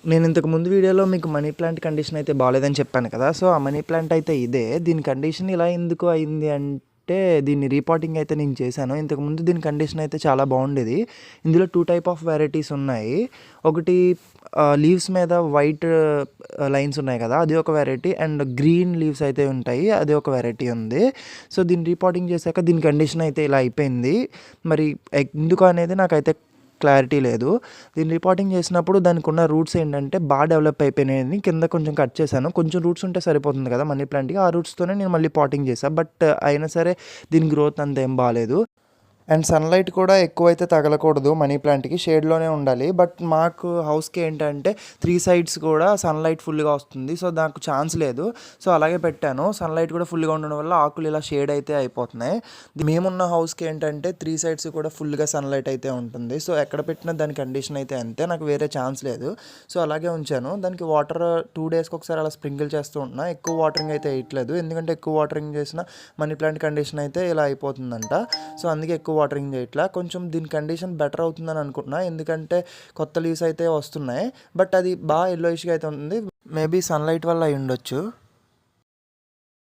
నేను ఇంతకు ముందు వీడియోలో మీకు మనీ ప్లాంట్ కండిషన్ అయితే బాగాలేదని చెప్పాను కదా! సో, ఆ మనీ ప్లాంట్ అయితే ఇదే. దీని కండిషన్ ఇలా ఎందుకు అయింది అంటే, దీన్ని రీపాటింగ్ అయితే నేను చేశాను. ఇంతకుముందు దీని కండిషన్ అయితే చాలా బాగుండేది. ఇందులో 2 టైప్ ఆఫ్ వెరైటీస్ ఉన్నాయి. ఒకటి లీవ్స్ మీద వైట్ లైన్స్ ఉన్నాయి కదా! అది ఒక వెరైటీ. అండ్ గ్రీన్ లీవ్స్ అయితే ఉంటాయి. అది ఒక వెరైటీ ఉంది. సో, దీన్ని రీపాటింగ్ చేశాక దీని కండిషన్ అయితే ఇలా అయిపోయింది. మరి ఎందుకు అనేది నాకైతే క్లారిటీ లేదు. దీన్ని రిపోర్టింగ్ చేసినప్పుడు దానికి ఉన్న రూట్స్ ఏంటంటే బాగా డెవలప్ అయిపోయినాయని కింద కొంచెం కట్ చేశాను. కొంచెం రూట్స్ ఉంటే సరిపోతుంది కదా మనీ ప్లాంట్‌కి. ఆ రూట్స్‌తోనే నేను మళ్ళీ పాటింగ్ చేశా. బట్ అయినా సరే దీని గ్రోత్ అంతేం బాలేదు. అండ్ సన్‌లైట్ కూడా ఎక్కువైతే తగలకూడదు మనీ ప్లాంట్‌కి. షేడ్‌లోనే ఉండాలి. బట్ మాకు హౌస్‌కి ఏంటంటే 3 సైడ్స్ కూడా సన్‌లైట్ ఫుల్‌గా వస్తుంది. సో, నాకు ఛాన్స్ లేదు. సో, అలాగే పెట్టాను. సన్‌లైట్ కూడా ఫుల్‌గా ఉండడం వల్ల ఆకులు ఇలా షేడ్ అయితే అయిపోతున్నాయి. మేమున్న హౌస్‌కి ఏంటంటే 3 సైడ్స్ కూడా ఫుల్‌గా సన్‌లైట్ అయితే ఉంటుంది. సో, ఎక్కడ పెట్టినా దాని కండిషన్ అయితే అంతే. నాకు వేరే ఛాన్స్ లేదు. సో, అలాగే ఉంచాను. దానికి వాటర్ 2 డేస్‌కి ఒకసారి అలా స్ప్రింకిల్ చేస్తూ ఉంటున్నా. ఎక్కువ వాటరింగ్ అయితే వేయట్లేదు. ఎందుకంటే ఎక్కువ వాటరింగ్ చేసినా మనీ ప్లాంట్ కండిషన్ అయితే ఇలా అయిపోతుందంట. సో, అందుకే ఎక్కువ వాటరింగ్ చేయట్లా. కొంచెం దీని కండిషన్ బెటర్ అవుతుందని అనుకుంటున్నా. ఎందుకంటే కొత్త లీవ్స్ అయితే వస్తున్నాయి. బట్ అది బాగా యెల్లోయిష్‌గా అయితే ఉంది. మేబీ సన్‌లైట్ వల్ల అయ్యుండొచ్చు.